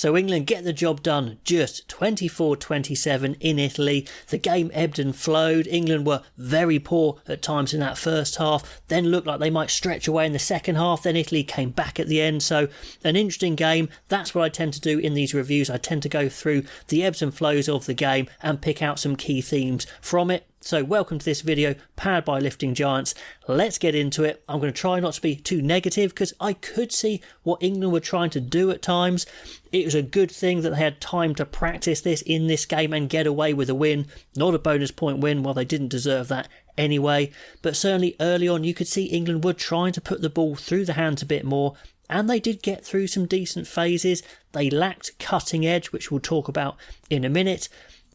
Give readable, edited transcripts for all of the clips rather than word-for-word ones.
So England get the job done, just 24-27 in Italy. The game ebbed and flowed. England were very poor at times in that first half, then looked like they might stretch away in the second half, then Italy came back at the end. So an interesting game. That's what I tend to do in these reviews. I tend to go through the ebbs and flows of the game and pick out some key themes from it. So welcome to this video powered by Lifting Giants. Let's get into it. I'm going to try not to be too negative because I could see what England were trying to do at times. It was a good thing that they had time to practice this in this game and get away with a win. Not a bonus point win, while they didn't deserve that anyway. But certainly early on you could see England were trying to put the ball through the hands a bit more. And they did get through some decent phases. They lacked cutting edge, which we'll talk about in a minute.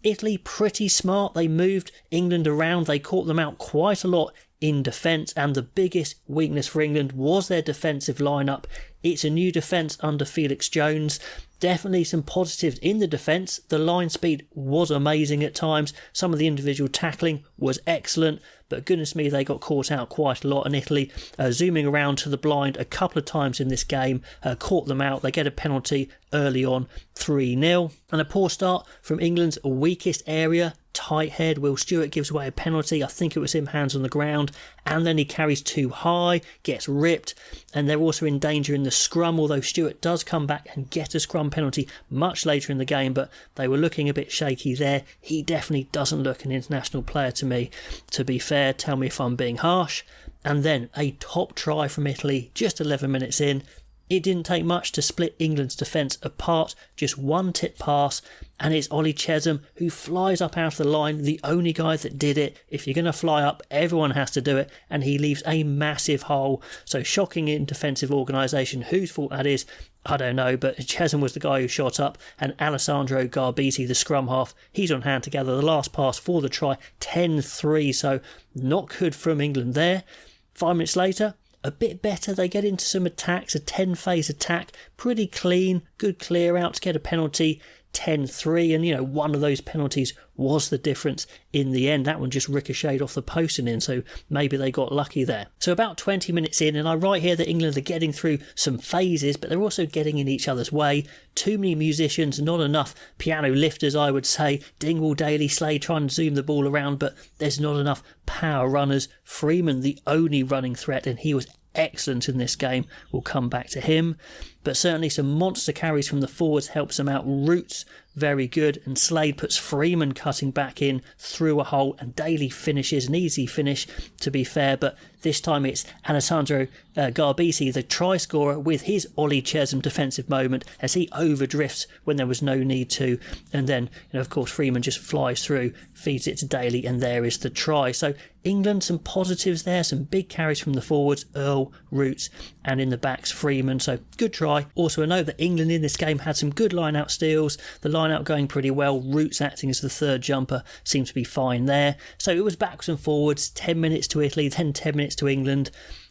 Italy pretty smart. They moved England around. They caught them out quite a lot in defence, and the biggest weakness for England was their defensive lineup. It's a new defence under Felix Jones. Definitely some positives in the defence. The line speed was amazing at times. Some of the individual tackling was excellent, but goodness me, they got caught out quite a lot. And Italy zooming around to the blind a couple of times in this game, caught them out. They get a penalty early on, 3-0. And a poor start from England's weakest area, tight head. Will Stewart gives away a penalty. I think it was him hands on the ground, and then he carries too high, gets ripped, and they're also in danger in the scrum, although Stewart does come back and get a scrum penalty much later in the game, but they were looking a bit shaky there. He definitely doesn't look an international player to me, to be fair. Tell me if I'm being harsh. And then a top try from Italy just 11 minutes in. It didn't take much to split England's defence apart, just one tip pass, and it's Ollie Chesham who flies up out of the line, the only guy that did it. If you're going to fly up, everyone has to do it, and he leaves a massive hole. So shocking in defensive organisation. Whose fault that is, I don't know, but Chesham was the guy who shot up, and Alessandro Garbisi, the scrum half, he's on hand to gather the last pass for the try, 10-3, so not good from England there. 5 minutes later, a bit better. They get into some attacks, a 10-phase attack, pretty clean, good clear out to get a penalty, 10-3, and one of those penalties was the difference in the end. That one just ricocheted off the post and in, so maybe they got lucky there. So about 20 minutes in, and I write here that England are getting through some phases, but they're also getting in each other's way. Too many musicians, not enough piano lifters, I would say. Dingwall, Daly, Slade trying to zoom the ball around, but there's not enough power runners. Freeman, the only running threat, and he was excellent in this game. We'll come back to him. But certainly some monster carries from the forwards helps them out. Roots, very good. And Slade puts Freeman cutting back in through a hole. And Daly finishes, an easy finish to be fair. But this time it's Alessandro Garbisi, the try scorer, with his Ollie Chesham defensive moment as he overdrifts when there was no need to. And then, of course, Freeman just flies through, feeds it to Daly, and there is the try. So England, some positives there, some big carries from the forwards, Earl, Roots, and in the backs, Freeman. So good try. Also a note that England in this game had some good line-out steals. The line-out going pretty well. Roots acting as the third jumper seems to be fine there. So it was backwards and forwards, 10 minutes to Italy, then 10 minutes to England.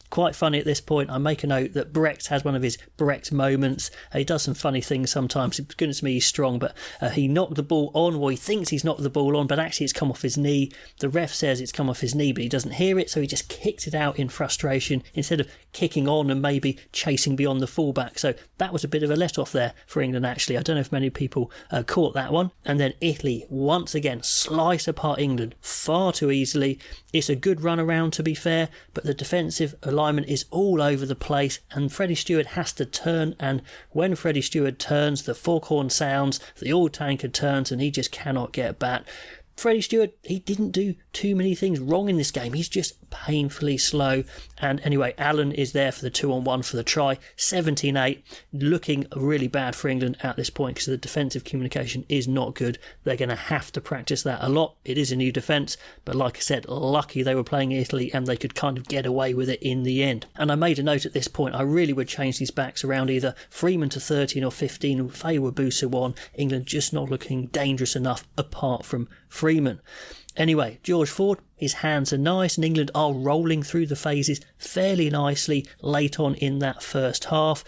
Quite funny at this point. I make a note that Brecht has one of his Brecht moments. He does some funny things sometimes. Goodness me, he's strong, but he knocked the ball on, or he thinks he's knocked the ball on, but actually it's come off his knee. The ref says it's come off his knee, but he doesn't hear it, so he just kicks it out in frustration instead of kicking on and maybe chasing beyond the fullback. So that was a bit of a let-off there for England, actually. I don't know if many people caught that one. And then Italy, once again, slice apart England far too easily. It's a good run around, to be fair, but the defensive alignment is all over the place, and Freddie Stewart has to turn, and when Freddie Stewart turns, the foghorn sounds, the all-tanker turns, and he just cannot get back. Freddie Stewart, he didn't do too many things wrong in this game. He's just painfully slow. And anyway, Allen is there for the 2-on-1 for the try. 17-8, looking really bad for England at this point because the defensive communication is not good. They're going to have to practice that a lot. It is a new defence, but like I said, lucky they were playing Italy and they could kind of get away with it in the end. And I made a note at this point, I really would change these backs around, either Freeman to 13 or 15, and Faye Wabusa on. England just not looking dangerous enough apart from Freeman. Anyway, George Ford, his hands are nice, and England are rolling through the phases fairly nicely late on in that first half.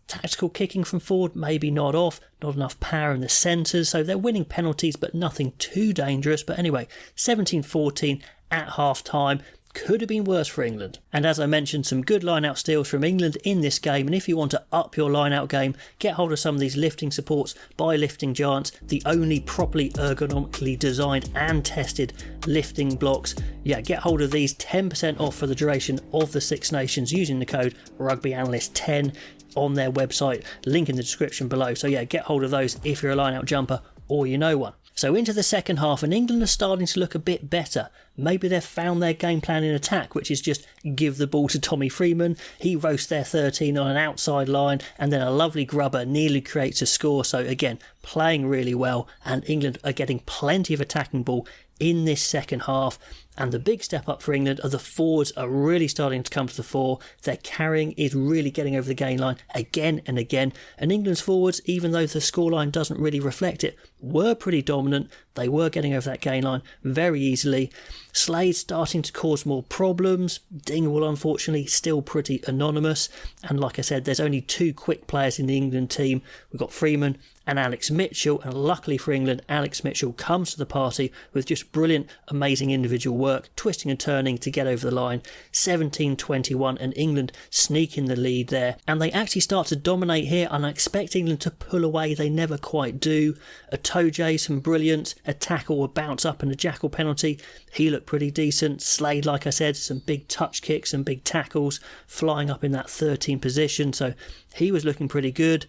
Tactical kicking from Ford, maybe not off, not enough power in the centres, so they're winning penalties but nothing too dangerous. But anyway, 17-14 at half time. could have been worse for England. And as I mentioned, some good line-out steals from England in this game, and if you want to up your line-out game, get hold of some of these lifting supports by Lifting Giants, the only properly ergonomically designed and tested lifting blocks. Yeah, get hold of these, 10% off for the duration of the Six Nations using the code RugbyAnalyst10 on their website, link in the description below. So yeah, get hold of those if you're a line-out jumper or you know one. So into the second half, and England are starting to look a bit better. Maybe they've found their game plan in attack, which is just give the ball to Tommy Freeman. He roasts their 13 on an outside line, and then a lovely grubber nearly creates a score. So again, playing really well, and England are getting plenty of attacking ball in this second half. And the big step up for England are the forwards are really starting to come to the fore. Their carrying is really getting over the gain line again and again. And England's forwards, even though the scoreline doesn't really reflect it, were pretty dominant. They were getting over that gain line very easily. Slade starting to cause more problems. Dingwall, unfortunately, still pretty anonymous. And like I said, there's only two quick players in the England team. We've got Freeman and Alex Mitchell, and luckily for England, Alex Mitchell comes to the party with just brilliant, amazing individual work, twisting and turning to get over the line. 17-21, and England sneak in the lead there, and they actually start to dominate here, and I expect England to pull away. They never quite do. A Tojay, some brilliance, a tackle, a bounce up, and a jackal penalty. He looked pretty decent. Slade, like I said, some big touch kicks and big tackles, flying up in that 13 position, so he was looking pretty good.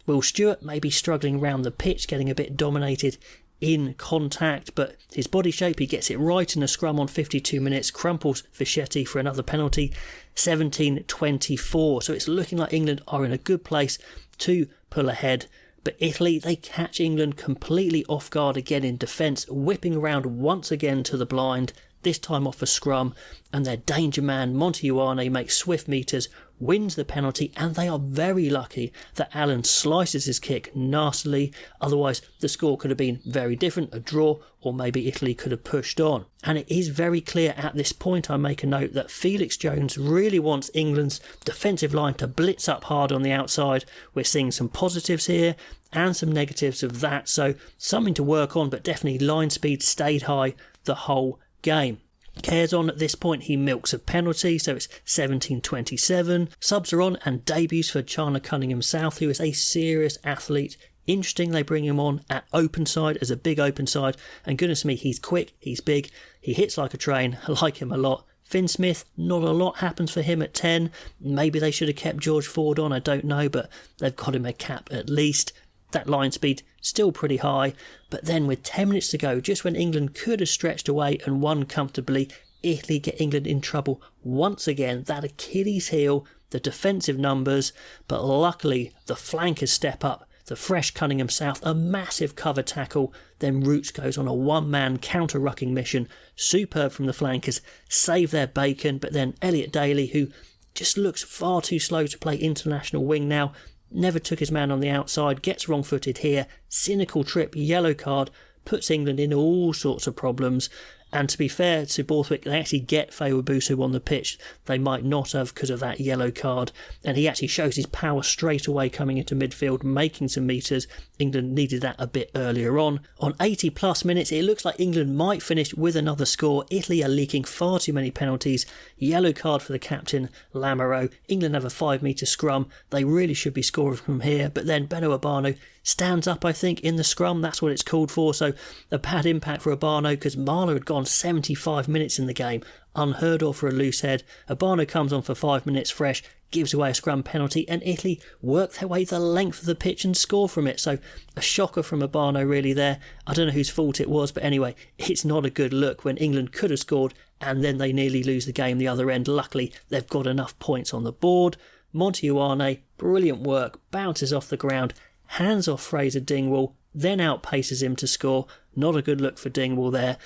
Will Stewart may be struggling around the pitch, getting a bit dominated in contact, but his body shape, he gets it right in a scrum on 52 minutes, crumples Fischetti for another penalty. 17-24, so it's looking like England are in a good place to pull ahead. But Italy, they catch England completely off guard again in defence, whipping around once again to the blind, this time off a scrum, and their danger man Monty Ioane makes swift meters, wins the penalty, and they are very lucky that Allen slices his kick nastily. Otherwise the score could have been very different, a draw, or maybe Italy could have pushed on. And it is very clear at this point, I make a note, that Felix Jones really wants England's defensive line to blitz up hard on the outside. We're seeing some positives here and some negatives of that, so something to work on, but definitely line speed stayed high the whole game. Cares on at this point, he milks a penalty, so it's 17-27. Subs are on, and debuts for Charner Cunningham South, who is a serious athlete. Interesting they bring him on at open side as a big open side, and goodness me, he's quick, he's big, he hits like a train. I like him a lot. Finn Smith, not a lot happens for him at 10. Maybe they should have kept George Ford on, I don't know, but they've got him a cap at least. That line speed still pretty high, but then with 10 minutes to go, just when England could have stretched away and won comfortably, Italy get England in trouble once again. That Achilles heel, the defensive numbers, but luckily the flankers step up. The fresh Cunningham South, a massive cover tackle, then Roots goes on a one-man counter-rucking mission, superb from the flankers, save their bacon, but then Elliot Daly, who just looks far too slow to play international wing now, never took his man on the outside, gets wrong-footed here, cynical trip, yellow card, puts England in all sorts of problems. And to be fair to Borthwick, they actually get Fewo-Busu on the pitch. They might not have because of that yellow card. And he actually shows his power straight away coming into midfield, making some meters. England needed that a bit earlier on. On 80 plus minutes, it looks like England might finish with another score. Italy are leaking far too many penalties. Yellow card for the captain, Lamoureux. England have a 5-metre scrum. They really should be scoring from here. But then Beno Urbano stands up, I think, in the scrum. That's what it's called for. So a bad impact for Urbano because Marler had gone 75 minutes in the game. Unheard of for a loose head. Urbano comes on for 5 minutes fresh, gives away a scrum penalty, and Italy work their way the length of the pitch and score from it. So a shocker from Urbano really there. I don't know whose fault it was, but anyway, it's not a good look when England could have scored and then they nearly lose the game the other end. Luckily, they've got enough points on the board. Monty Ioane, brilliant work, bounces off the ground, hands off Fraser Dingwall, then outpaces him to score. Not a good look for Dingwall there.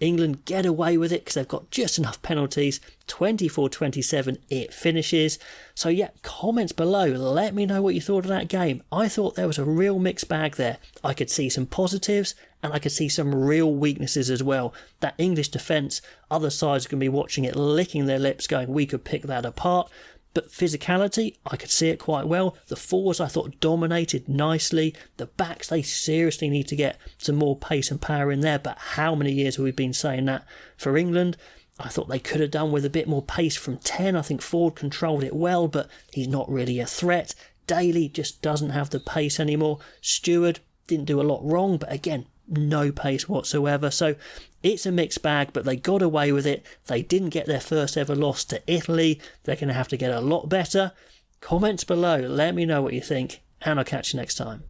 England get away with it because they've got just enough penalties. 24-27 it finishes. So yeah, comments below, let me know what you thought of that game. I thought there was a real mixed bag there. I could see some positives and I could see some real weaknesses as well. That English defence, other sides are going to be watching it, licking their lips going, we could pick that apart. But physicality, I could see it quite well. The forwards I thought dominated nicely. The backs, they seriously need to get some more pace and power in there. But how many years have we been saying that for England? I thought they could have done with a bit more pace from 10. I think Ford controlled it well, but he's not really a threat. Daly just doesn't have the pace anymore. Stewart didn't do a lot wrong, but again, no pace whatsoever. So it's a mixed bag, but they got away with it. They didn't get their first ever loss to Italy. They're going to have to get a lot better. Comments below, let me know what you think, and I'll catch you next time.